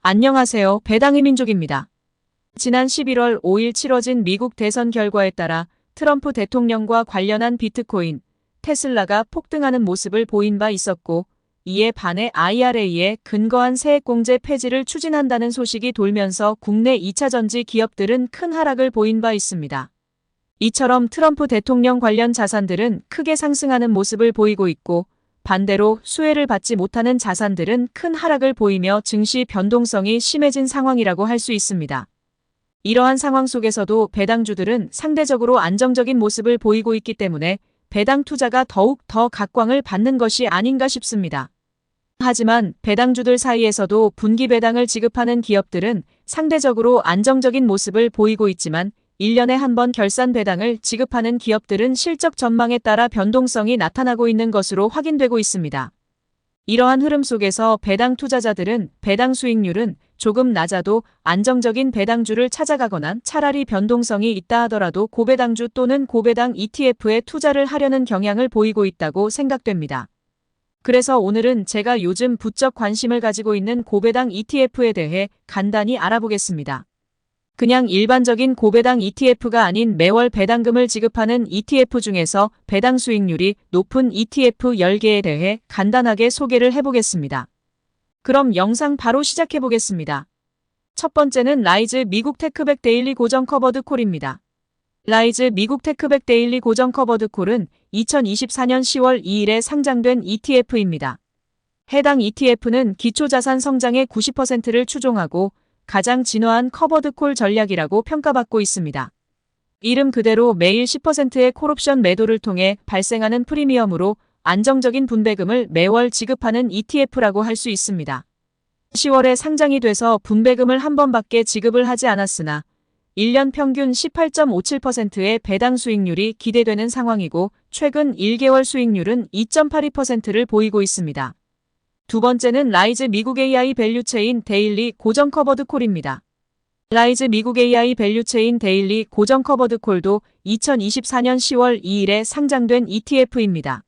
안녕하세요. 배당의 민족입니다. 지난 11월 5일 치러진 미국 대선 결과에 따라 트럼프 대통령과 관련한 비트코인, 테슬라가 폭등하는 모습을 보인 바 있었고, 이에 반해 IRA에 근거한 세액공제 폐지를 추진한다는 소식이 돌면서 국내 2차 전지 기업들은 큰 하락을 보인 바 있습니다. 이처럼 트럼프 대통령 관련 자산들은 크게 상승하는 모습을 보이고 있고, 반대로 수혜를 받지 못하는 자산들은 큰 하락을 보이며 증시 변동성이 심해진 상황이라고 할 수 있습니다. 이러한 상황 속에서도 배당주들은 상대적으로 안정적인 모습을 보이고 있기 때문에 배당 투자가 더욱 더 각광을 받는 것이 아닌가 싶습니다. 하지만 배당주들 사이에서도 분기 배당을 지급하는 기업들은 상대적으로 안정적인 모습을 보이고 있지만 1년에 한 번 결산 배당을 지급하는 기업들은 실적 전망에 따라 변동성이 나타나고 있는 것으로 확인되고 있습니다. 이러한 흐름 속에서 배당 투자자들은 배당 수익률은 조금 낮아도 안정적인 배당주를 찾아가거나 차라리 변동성이 있다 하더라도 고배당주 또는 고배당 ETF에 투자를 하려는 경향을 보이고 있다고 생각됩니다. 그래서 오늘은 제가 요즘 부쩍 관심을 가지고 있는 고배당 ETF에 대해 간단히 알아보겠습니다. 그냥 일반적인 고배당 ETF가 아닌 매월 배당금을 지급하는 ETF 중에서 배당 수익률이 높은 ETF 10개에 대해 간단하게 소개를 해보겠습니다. 그럼 영상 바로 시작해보겠습니다. 첫 번째는 라이즈 미국 테크백 데일리 고정 커버드 콜입니다. 라이즈 미국 테크백 데일리 고정 커버드 콜은 2024년 10월 2일에 상장된 ETF입니다. 해당 ETF는 기초자산 성장의 90%를 추종하고 가장 진화한 커버드콜 전략이라고 평가받고 있습니다. 이름 그대로 매일 10%의 콜옵션 매도를 통해 발생하는 프리미엄으로 안정적인 분배금을 매월 지급하는 ETF라고 할 수 있습니다. 10월에 상장이 돼서 분배금을 한 번밖에 지급을 하지 않았으나 1년 평균 18.57%의 배당 수익률이 기대되는 상황이고 최근 1개월 수익률은 2.82%를 보이고 있습니다. 두 번째는 라이즈 미국 AI 밸류체인 데일리 고정 커버드 콜입니다. 라이즈 미국 AI 밸류체인 데일리 고정 커버드 콜도 2024년 10월 2일에 상장된 ETF입니다.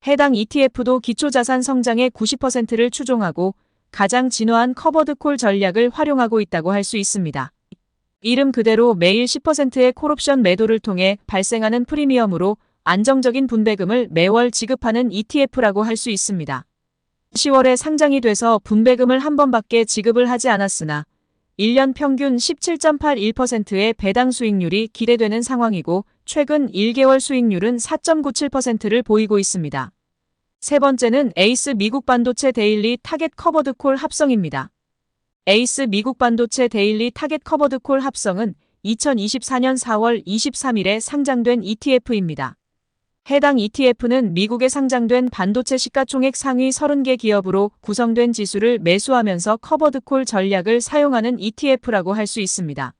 해당 ETF도 기초자산 성장의 90%를 추종하고 가장 진화한 커버드 콜 전략을 활용하고 있다고 할 수 있습니다. 이름 그대로 매일 10%의 콜옵션 매도를 통해 발생하는 프리미엄으로 안정적인 분배금을 매월 지급하는 ETF라고 할 수 있습니다. 10월에 상장이 돼서 분배금을 한 번밖에 지급을 하지 않았으나 1년 평균 17.81%의 배당 수익률이 기대되는 상황이고 최근 1개월 수익률은 4.97%를 보이고 있습니다. 세 번째는 에이스 미국 반도체 데일리 타겟 커버드 콜 합성입니다. 에이스 미국 반도체 데일리 타겟 커버드 콜 합성은 2024년 4월 23일에 상장된 ETF입니다. 해당 ETF는 미국에 상장된 반도체 시가총액 상위 30개 기업으로 구성된 지수를 매수하면서 커버드콜 전략을 사용하는 ETF라고 할 수 있습니다.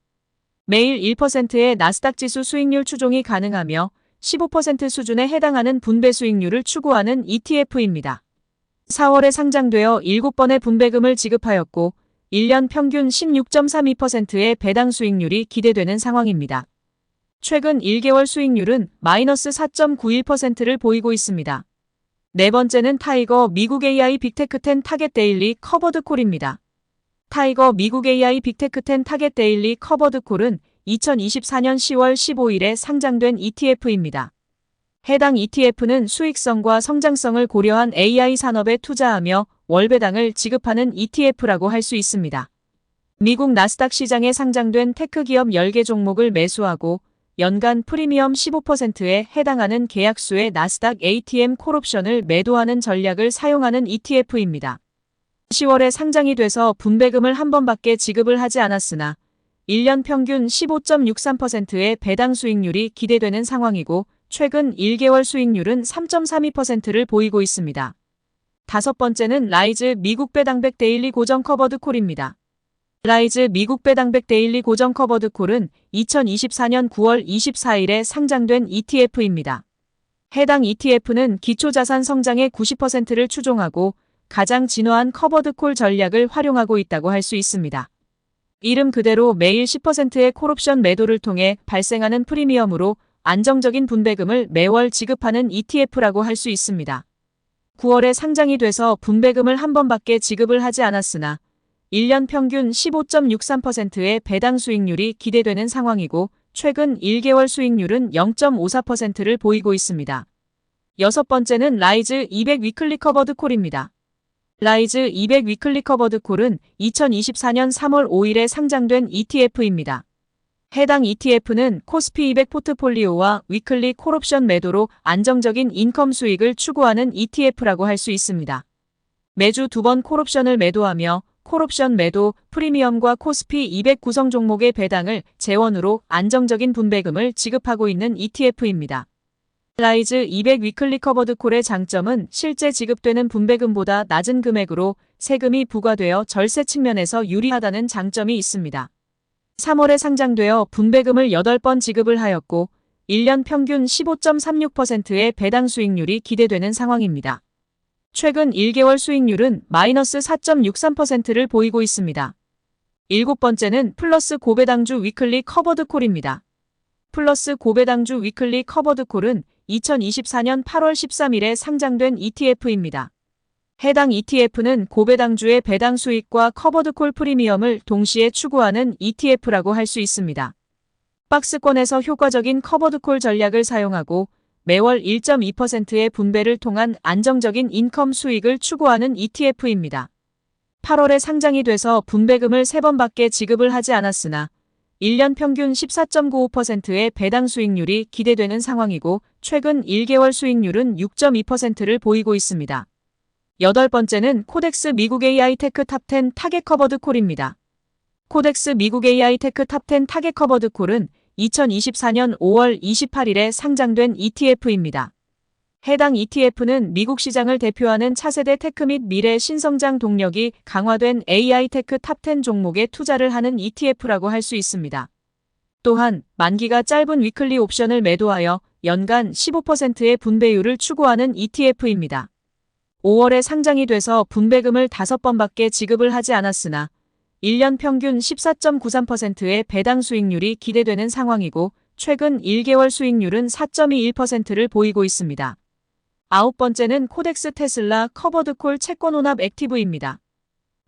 매일 1%의 나스닥 지수 수익률 추종이 가능하며 15% 수준에 해당하는 분배 수익률을 추구하는 ETF입니다. 4월에 상장되어 7번의 분배금을 지급하였고 1년 평균 16.32%의 배당 수익률이 기대되는 상황입니다. 최근 1개월 수익률은 마이너스 4.91%를 보이고 있습니다. 네 번째는 타이거 미국 AI 빅테크 10 타겟 데일리 커버드 콜입니다. 타이거 미국 AI 빅테크 10 타겟 데일리 커버드 콜은 2024년 10월 15일에 상장된 ETF입니다. 해당 ETF는 수익성과 성장성을 고려한 AI 산업에 투자하며 월배당을 지급하는 ETF라고 할 수 있습니다. 미국 나스닥 시장에 상장된 테크 기업 10개 종목을 매수하고 연간 프리미엄 15%에 해당하는 계약수의 나스닥 ATM 콜옵션을 매도하는 전략을 사용하는 ETF입니다. 10월에 상장이 돼서 분배금을 한 번밖에 지급을 하지 않았으나 1년 평균 15.63%의 배당 수익률이 기대되는 상황이고 최근 1개월 수익률은 3.32%를 보이고 있습니다. 다섯 번째는 라이즈 미국 배당백 데일리 고정 커버드 콜입니다. 라이즈 미국 배당백 데일리 고정 커버드 콜은 2024년 9월 24일에 상장된 ETF입니다. 해당 ETF는 기초자산 성장의 90%를 추종하고 가장 진화한 커버드 콜 전략을 활용하고 있다고 할 수 있습니다. 이름 그대로 매일 10%의 콜옵션 매도를 통해 발생하는 프리미엄으로 안정적인 분배금을 매월 지급하는 ETF라고 할 수 있습니다. 9월에 상장이 돼서 분배금을 한 번밖에 지급을 하지 않았으나 1년 평균 15.63%의 배당 수익률이 기대되는 상황이고 최근 1개월 수익률은 0.54%를 보이고 있습니다. 여섯 번째는 라이즈 200 위클리 커버드 콜입니다. 라이즈 200 위클리 커버드 콜은 2024년 3월 5일에 상장된 ETF입니다. 해당 ETF는 코스피 200 포트폴리오와 위클리 콜옵션 매도로 안정적인 인컴 수익을 추구하는 ETF라고 할 수 있습니다. 매주 2번 콜옵션을 매도하며 콜옵션 매도 프리미엄과 코스피 200 구성 종목의 배당을 재원으로 안정적인 분배금을 지급하고 있는 ETF입니다. 라이즈 200 위클리 커버드 콜의 장점은 실제 지급되는 분배금보다 낮은 금액으로 세금이 부과되어 절세 측면에서 유리하다는 장점이 있습니다. 3월에 상장되어 분배금을 8번 지급을 하였고 1년 평균 15.36%의 배당 수익률이 기대되는 상황입니다. 최근 1개월 수익률은 마이너스 4.63%를 보이고 있습니다. 일곱 번째는 플러스 고배당주 위클리 커버드 콜입니다. 플러스 고배당주 위클리 커버드 콜은 2024년 8월 13일에 상장된 ETF입니다. 해당 ETF는 고배당주의 배당 수익과 커버드콜 프리미엄을 동시에 추구하는 ETF라고 할 수 있습니다. 박스권에서 효과적인 커버드콜 전략을 사용하고 매월 1.2%의 분배를 통한 안정적인 인컴 수익을 추구하는 ETF입니다. 8월에 상장이 돼서 분배금을 3번밖에 지급을 하지 않았으나 1년 평균 14.95%의 배당 수익률이 기대되는 상황이고 최근 1개월 수익률은 6.2%를 보이고 있습니다. 여덟 번째는 코덱스 미국 AI 테크 탑10 타겟 커버드 콜입니다. 코덱스 미국 AI 테크 탑10 타겟 커버드 콜은 2024년 5월 28일에 상장된 ETF입니다. 해당 ETF는 미국 시장을 대표하는 차세대 테크 및 미래 신성장 동력이 강화된 AI 테크 탑10 종목에 투자를 하는 ETF라고 할 수 있습니다. 또한 만기가 짧은 위클리 옵션을 매도하여 연간 15%의 분배율을 추구하는 ETF입니다. 5월에 상장이 돼서 분배금을 5번밖에 지급을 하지 않았으나 1년 평균 14.93%의 배당 수익률이 기대되는 상황이고 최근 1개월 수익률은 4.21%를 보이고 있습니다. 아홉 번째는 코덱스 테슬라 커버드콜 채권 혼합 액티브입니다.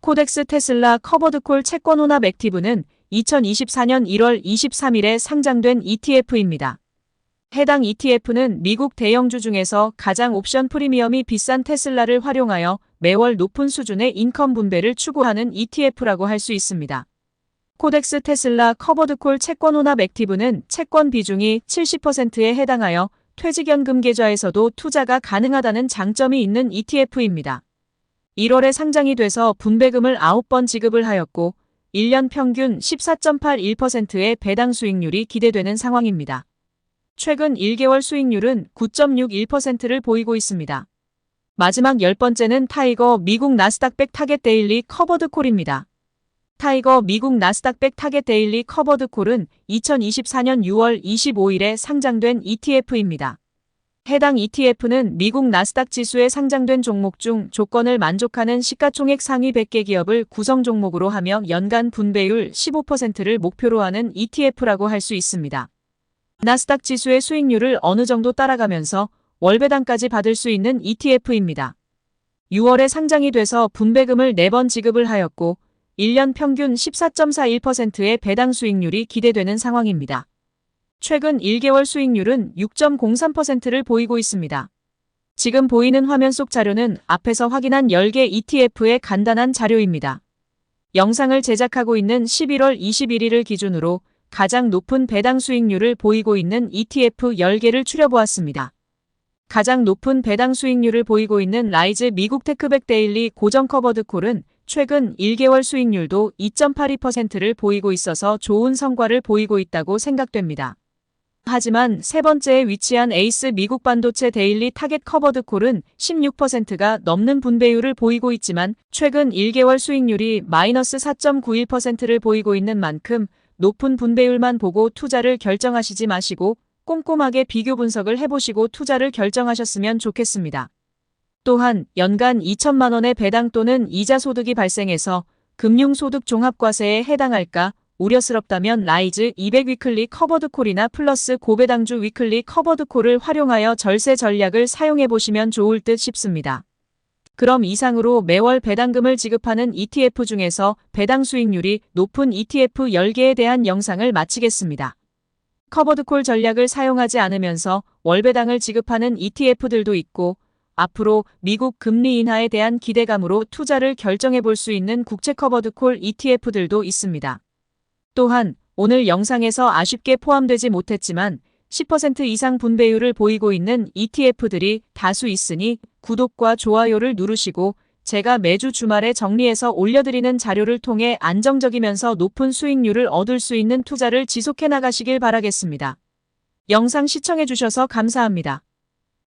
코덱스 테슬라 커버드콜 채권 혼합 액티브는 2024년 1월 23일에 상장된 ETF입니다. 해당 ETF는 미국 대형주 중에서 가장 옵션 프리미엄이 비싼 테슬라를 활용하여 매월 높은 수준의 인컴 분배를 추구하는 ETF라고 할 수 있습니다. 코덱스 테슬라 커버드콜 채권 혼합 액티브는 채권 비중이 70%에 해당하여 퇴직연금 계좌에서도 투자가 가능하다는 장점이 있는 ETF입니다. 1월에 상장이 돼서 분배금을 9번 지급을 하였고 1년 평균 14.81%의 배당 수익률이 기대되는 상황입니다. 최근 1개월 수익률은 9.61%를 보이고 있습니다. 마지막 10번째는 타이거 미국 나스닥 100 타겟 데일리 커버드 콜입니다. 타이거 미국 나스닥 100 타겟 데일리 커버드 콜은 2024년 6월 25일에 상장된 ETF입니다. 해당 ETF는 미국 나스닥 지수에 상장된 종목 중 조건을 만족하는 시가총액 상위 100개 기업을 구성 종목으로 하며 연간 분배율 15%를 목표로 하는 ETF라고 할 수 있습니다. 나스닥 지수의 수익률을 어느 정도 따라가면서 월배당까지 받을 수 있는 ETF입니다. 6월에 상장이 돼서 분배금을 4번 지급을 하였고 1년 평균 14.41%의 배당 수익률이 기대되는 상황입니다. 최근 1개월 수익률은 6.03%를 보이고 있습니다. 지금 보이는 화면 속 자료는 앞에서 확인한 10개 ETF의 간단한 자료입니다. 영상을 제작하고 있는 11월 21일을 기준으로 가장 높은 배당 수익률을 보이고 있는 ETF 10개를 추려보았습니다. 가장 높은 배당 수익률을 보이고 있는 라이즈 미국 테크백 데일리 고정 커버드 콜은 최근 1개월 수익률도 2.82%를 보이고 있어서 좋은 성과를 보이고 있다고 생각됩니다. 하지만 세 번째에 위치한 에이스 미국 반도체 데일리 타겟 커버드 콜은 16%가 넘는 분배율을 보이고 있지만 최근 1개월 수익률이 마이너스 4.91%를 보이고 있는 만큼 높은 분배율만 보고 투자를 결정하시지 마시고 꼼꼼하게 비교 분석을 해보시고 투자를 결정하셨으면 좋겠습니다. 또한 연간 2천만 원의 배당 또는 이자 소득이 발생해서 금융소득 종합과세에 해당할까 우려스럽다면 라이즈 200 위클리 커버드 콜이나 플러스 고배당주 위클리 커버드 콜을 활용하여 절세 전략을 사용해보시면 좋을 듯 싶습니다. 그럼 이상으로 매월 배당금을 지급하는 ETF 중에서 배당 수익률이 높은 ETF 10개에 대한 영상을 마치겠습니다. 커버드콜 전략을 사용하지 않으면서 월배당을 지급하는 ETF들도 있고, 앞으로 미국 금리 인하에 대한 기대감으로 투자를 결정해 볼 수 있는 국채 커버드콜 ETF들도 있습니다. 또한 오늘 영상에서 아쉽게 포함되지 못했지만 10% 이상 분배율을 보이고 있는 ETF들이 다수 있으니 구독과 좋아요를 누르시고 제가 매주 주말에 정리해서 올려드리는 자료를 통해 안정적이면서 높은 수익률을 얻을 수 있는 투자를 지속해 나가시길 바라겠습니다. 영상 시청해 주셔서 감사합니다.